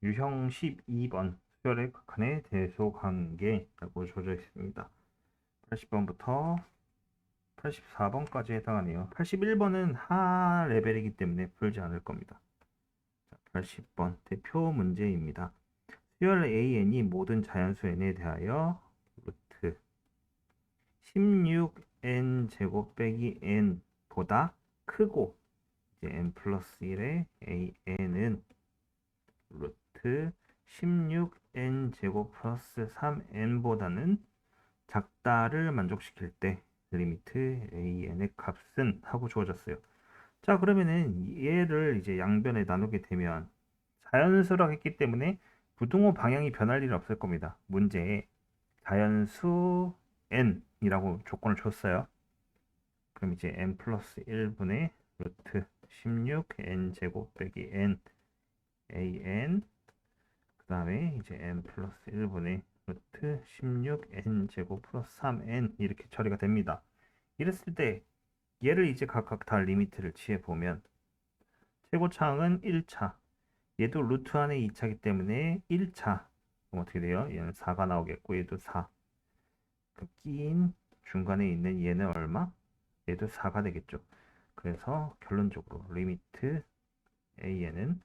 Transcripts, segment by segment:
유형 12번 수열의 극한의 대소관계라고 주어져 있습니다. 80번부터 84번까지 해당하네요. 81번은 하 레벨이기 때문에 풀지 않을 겁니다. 80번 대표 문제입니다. 수열 AN이 모든 자연수 N에 대하여 루트 16N 제곱 빼기 N보다 크고 이제 N 플러스 1의 AN은 루트 16n 제곱 플러스 3n보다는 작다를 만족시킬 때 리미트 an의 값은 하고 주어졌어요. 자, 그러면은 얘를 이제 양변에 나누게 되면 자연수라고 했기 때문에 부등호 방향이 변할 일은 없을 겁니다. 문제에 자연수 n이라고 조건을 줬어요. 그럼 이제 n 플러스 1분의 루트 16n 제곱 빼기 n an 그 다음에 이제 n 플러스 1분의 루트 16n 제곱 플러스 3n 이렇게 처리가 됩니다. 이랬을 때 얘를 이제 각각 다 리미트를 취해 보면 최고차항은 1차, 얘도 루트 안에 2차이기 때문에 1차 그럼 어떻게 돼요? 얘는 4가 나오겠고 얘도 4. 그 끼인 중간에 있는 얘는 얼마? 얘도 4가 되겠죠. 그래서 결론적으로 리미트 a는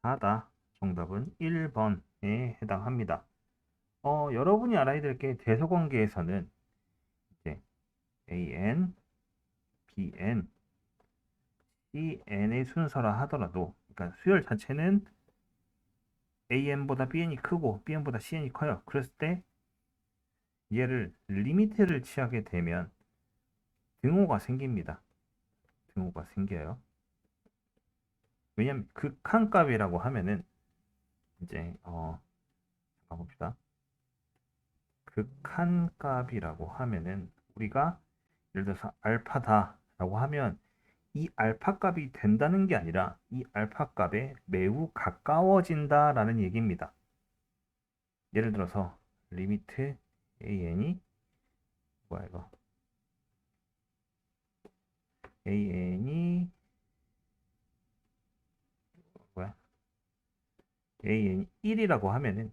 4다. 정답은 1번에 해당합니다. 여러분이 알아야 될 게 대소관계에서는 이제 AN, BN, CN의 순서라 하더라도, 그러니까 수열 자체는 AN보다 BN이 크고 BN보다 CN이 커요. 그랬을 때 얘를 리미트를 취하게 되면 등호가 생깁니다. 등호가 생겨요. 왜냐면 극한값이라고 하면은 이제 잠깐 봅시다. 극한값이라고 하면은 우리가 예를 들어서 알파다라고 하면 이 알파 값이 된다는 게 아니라 이 알파 값에 매우 가까워진다라는 얘기입니다. 예를 들어서 리미트 an이 뭐야 이거 an이 뭐야 an이 1이라고 하면은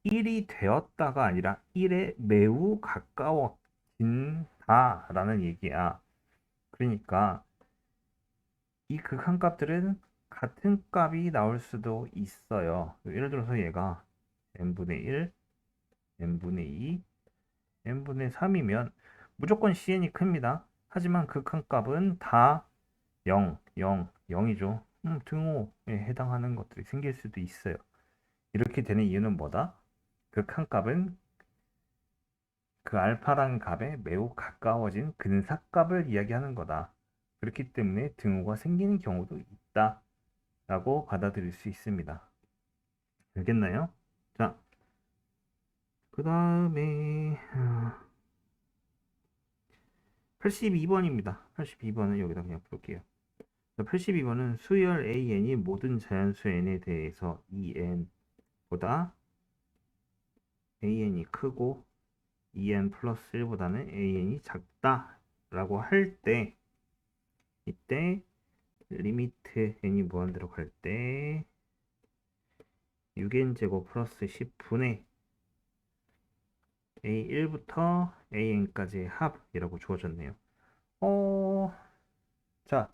1이 되었다가 아니라 1에 매우 가까워진다라는 얘기야. 그러니까 이 극한값들은 같은 값이 나올 수도 있어요. 예를 들어서 얘가 n분의 1, n분의 2, n분의 3이면 무조건 cn이 큽니다. 하지만 극한값은 다 0, 0, 0이죠. 등호에 해당하는 것들이 생길 수도 있어요. 이렇게 되는 이유는 뭐다? 극한값은 그 알파라는 값에 매우 가까워진 근사값을 이야기하는 거다. 그렇기 때문에 등호가 생기는 경우도 있다. 라고 받아들일 수 있습니다. 알겠나요? 자, 그 다음에 82번입니다. 82번은 여기다 그냥 볼게요. 82번은 수열 AN이 모든 자연수 N에 대해서 EN보다 AN이 크고 EN 플러스 1보다는 AN이 작다 라고 할 때 이때 리미트 N이 무한대로 갈 때 6N제곱 플러스 10분의 A1부터 AN까지의 합이라고 주어졌네요. 자,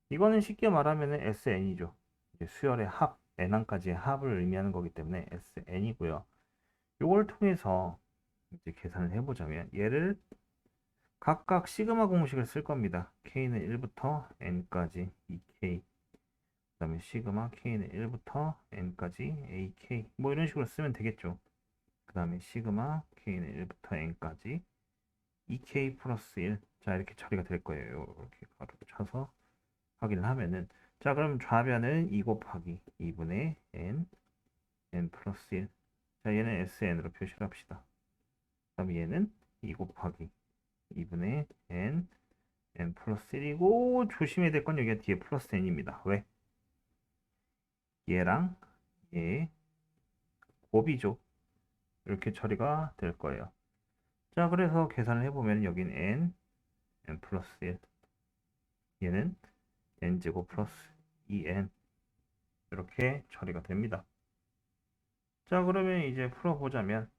이거는 쉽게 말하면 SN이죠. 수열의 합, N항까지의 합을 의미하는 거기 때문에 SN이고요. 이걸 통해서 이제 계산을 해보자면 얘를 각각 시그마 공식을 쓸 겁니다. K는 1부터 N까지 2K 그 다음에 시그마 K는 1부터 N까지 AK 뭐 이런 식으로 쓰면 되겠죠. 그 다음에 시그마 K는 1부터 N까지 2K 플러스 1 자 이렇게 처리가 될 거예요. 이렇게 가로로 쳐서 확인을 하면은 자 그럼 좌변은 2 곱하기 2분의 N 플러스 1 자 얘는 SN으로 표시를 합시다. 그럼 얘는 2 곱하기 2분의 N 플러스 1이고 조심해야 될 건 여기가 뒤에 플러스 N입니다. 왜? 얘랑 얘 곱이죠. 이렇게 처리가 될 거예요. 자 그래서 계산을 해보면 여긴 N 플러스 1 얘는 N제곱 플러스 2N 이렇게 처리가 됩니다. 자, 그러면 이제 풀어보자면,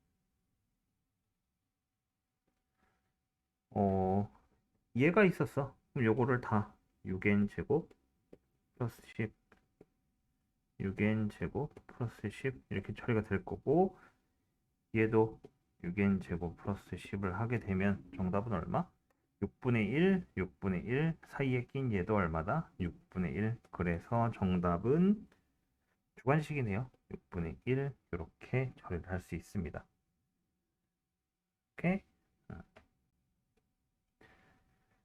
얘가 있었어. 그럼 요거를 다 6n 제곱 플러스 10, 6n 제곱 플러스 10 이렇게 처리가 될 거고, 얘도 6n 제곱 플러스 10을 하게 되면 정답은 얼마? 6분의 1, 6분의 1 사이에 낀 얘도 얼마다? 6분의 1. 그래서 정답은 주관식이네요. 6분의 1 이렇게 처리를 할 수 있습니다. 오케이?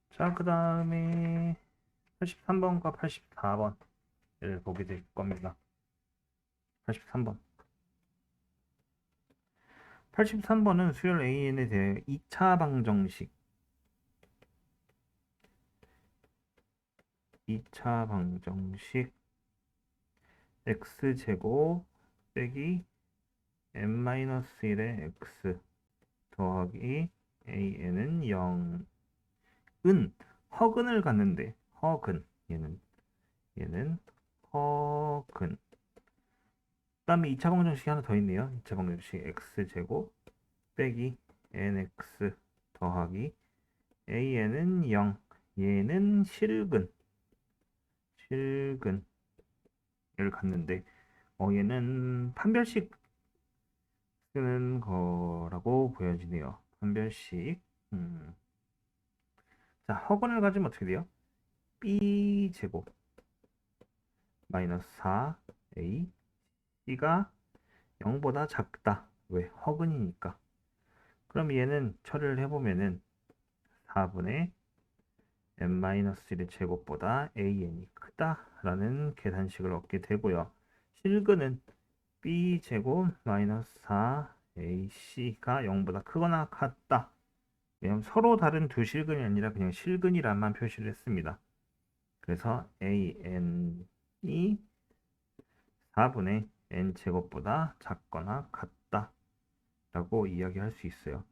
자, 그 다음에 83번과 84번을 보게 될 겁니다. 83번. 83번은 수열 AN에 대해 2차 방정식 2차 방정식 x제곱 빼기 n-1의 x 더하기 an은 0은 허근을 갖는데 허근 얘는 허근 그 다음에 2차 방정식이 하나 더 있네요. 2차 방정식 x제곱 빼기 nx 더하기 an은 0 얘는 실근을 갖는데 얘는 판별식 쓰는 거라고 보여지네요. 판별식. 자, 허근을 가지면 어떻게 돼요? b제곱 마이너스 4a b가 0보다 작다. 왜? 허근이니까. 그럼 얘는 처리를 해보면은 4분의 n-1의 제곱보다 an이 크다라는 계산식을 얻게 되고요. 실근은 b제곱 마이너스 4ac가 0보다 크거나 같다. 왜냐면 서로 다른 두 실근이 아니라 그냥 실근이란만 표시를 했습니다. 그래서 an이 4분의 n제곱보다 작거나 같다 라고 이야기할 수 있어요.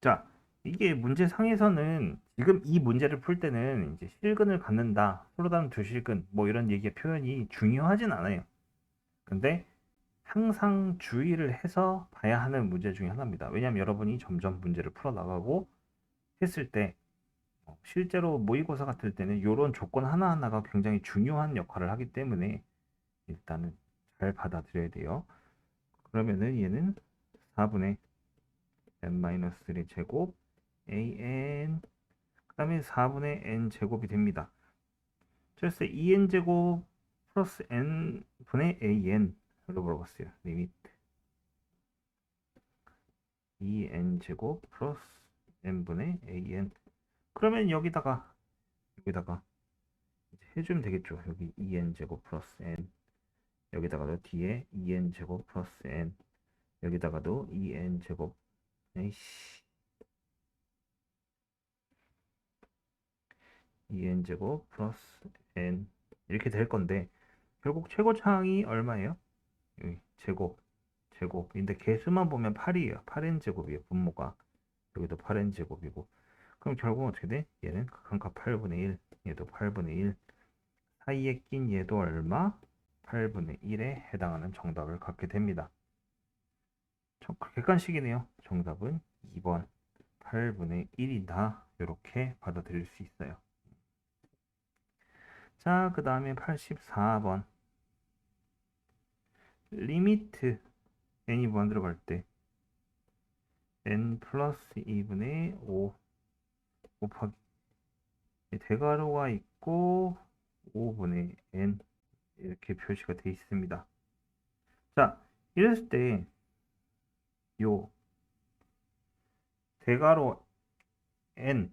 자, 이게 문제상에서는 지금 이 문제를 풀 때는 이제 실근을 갖는다, 서로 다른 두 실근, 뭐 이런 얘기의 표현이 중요하진 않아요. 근데 항상 주의를 해서 봐야 하는 문제 중에 하나입니다. 왜냐하면 여러분이 점점 문제를 풀어나가고 했을 때 실제로 모의고사 같을 때는 이런 조건 하나하나가 굉장히 중요한 역할을 하기 때문에 일단은 잘 받아들여야 돼요. 그러면은 얘는 4분의 n-3 제곱 an 그 다음에 4분의 n 제곱이 됩니다. 그래서 2n 제곱 플러스 n 분의 an으로 물어봤어요. 리미트 2n 제곱 플러스 n분의 an 그러면 여기다가 해주면 되겠죠. 여기 2n 제곱 플러스 n 여기다가도 뒤에 2n 제곱 플러스 n 여기다가도 2n 제곱 에이씨 2n 제곱 플러스 n 이렇게 될 건데 결국 최고차항이 얼마예요? 여기 제곱인데 개수만 보면 8이에요. 8n 제곱이에요. 분모가 여기도 8n 제곱이고 그럼 결국은 어떻게 돼? 얘는 극한값 8분의 1 얘도 8분의 1 사이에 낀 얘도 얼마? 8분의 1에 해당하는 정답을 갖게 됩니다. 객관식이네요. 정답은 2번 8분의 1이다. 이렇게 받아들일 수 있어요. 자, 그 다음에 84번 리미트 n이 무한대로 갈 때 n 플러스 2분의 5 곱하기 대괄호가 있고 5분의 n 이렇게 표시가 되어 있습니다. 자, 이랬을 때 요 대괄호 n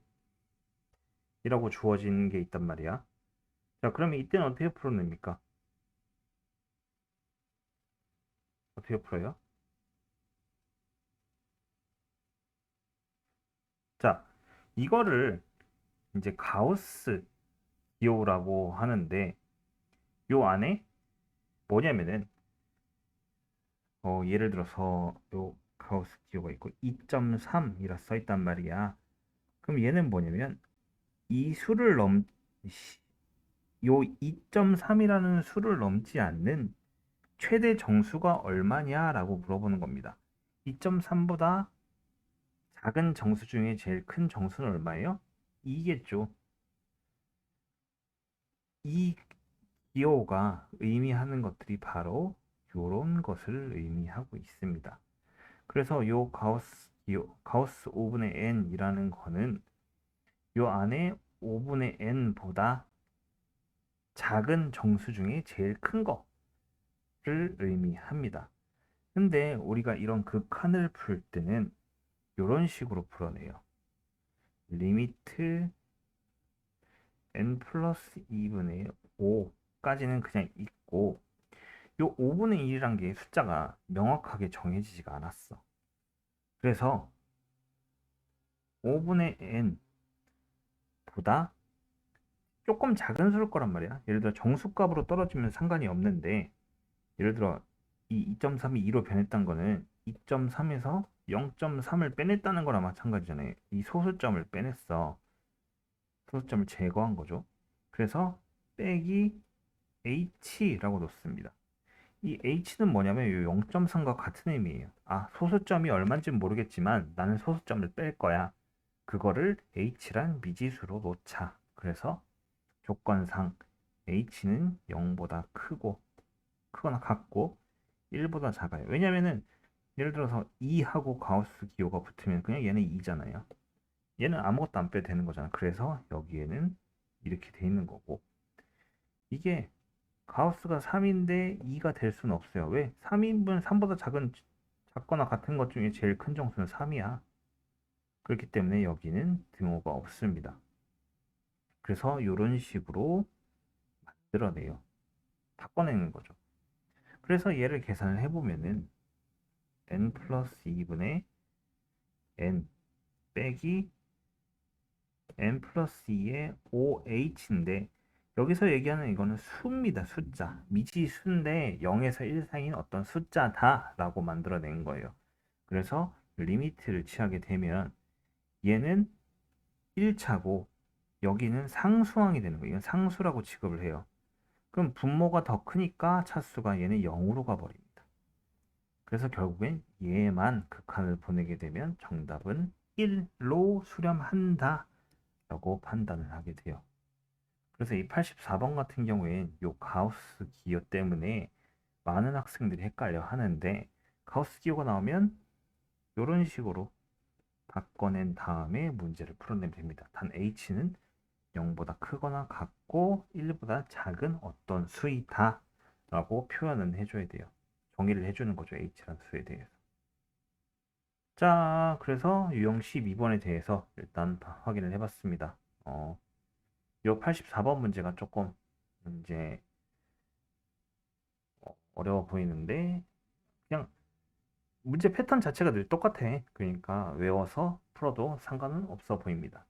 이라고 주어진 게 있단 말이야. 자, 그러면 이때는 어떻게 풀어냅니까? 어떻게 풀어요? 자, 이거를 이제 가우스 기호라고 하는데 요 안에 뭐냐면은 예를 들어서 요 가우스 기호가 있고 2.3이라 써 있단 말이야. 그럼 얘는 뭐냐면 이 수를 요 2.3이라는 수를 넘지 않는 최대 정수가 얼마냐라고 물어보는 겁니다. 2.3보다 작은 정수 중에 제일 큰 정수는 얼마예요? 2겠죠. 이 기호가 의미하는 것들이 바로 요런 것을 의미하고 있습니다. 그래서 요 가우스 기호, 가우스 5분의 n이라는 거는 요 안에 5분의 n보다 작은 정수 중에 제일 큰 거를 의미합니다. 근데 우리가 이런 극한을 풀 때는 이런 식으로 풀어내요. 리미트 n 플러스 2분의 5까지는 그냥 있고 요 5분의 1이란 게 숫자가 명확하게 정해지지가 않았어. 그래서 5분의 n보다 조금 작은 수일 거란 말이야. 예를 들어 정수값으로 떨어지면 상관이 없는데 예를 들어 이 2.3이 2로 변했다는 거는 2.3에서 0.3을 빼냈다는 거랑 마찬가지잖아요. 이 소수점을 빼냈어. 소수점을 제거한 거죠. 그래서 빼기 h라고 놓습니다. 이 h는 뭐냐면 이 0.3과 같은 의미예요. 아, 소수점이 얼마인지는 모르겠지만 나는 소수점을 뺄 거야. 그거를 h란 미지수로 놓자. 그래서 조건상 h는 0보다 크거나 같고 1보다 작아요. 왜냐면은 예를 들어서 2하고 가우스 기호가 붙으면 그냥 얘는 2잖아요. 얘는 아무것도 안 빼도 되는 거잖아. 그래서 여기에는 이렇게 돼 있는 거고 이게 가우스가 3인데 2가 될 수는 없어요. 왜? 3인분 3보다 작거나 같은 것 중에 제일 큰 정수는 3이야. 그렇기 때문에 여기는 등호가 없습니다. 그래서 이런 식으로 만들어내요. 바꿔내는 거죠. 그래서 얘를 계산을 해보면은 n 플러스 2분의 n 빼기 n 플러스 2의 5h인데 여기서 얘기하는 이거는 수입니다. 숫자. 미지수인데 0에서 1 사이인 어떤 숫자다 라고 만들어낸 거예요. 그래서 리미트를 취하게 되면 얘는 1차고 여기는 상수항이 되는 거예요. 이건 상수라고 취급을 해요. 그럼 분모가 더 크니까 차수가 얘는 0으로 가버립니다. 그래서 결국엔 얘만 극한을 보내게 되면 정답은 1로 수렴한다 라고 판단을 하게 돼요. 그래서 이 84번 같은 경우엔 요 가우스 기호 때문에 많은 학생들이 헷갈려 하는데 가우스 기호가 나오면 이런 식으로 바꿔낸 다음에 문제를 풀어내면 됩니다. 단 h는 0보다 크거나 같고 1보다 작은 어떤 수이다 라고 표현은 해줘야 돼요. 정의를 해주는 거죠. h라는 수에 대해서. 자, 그래서 유형 12번에 대해서 일단 확인을 해봤습니다. 이 84번 문제가 조금 이제 어려워 보이는데 그냥 문제 패턴 자체가 늘 똑같아. 그러니까 외워서 풀어도 상관은 없어 보입니다.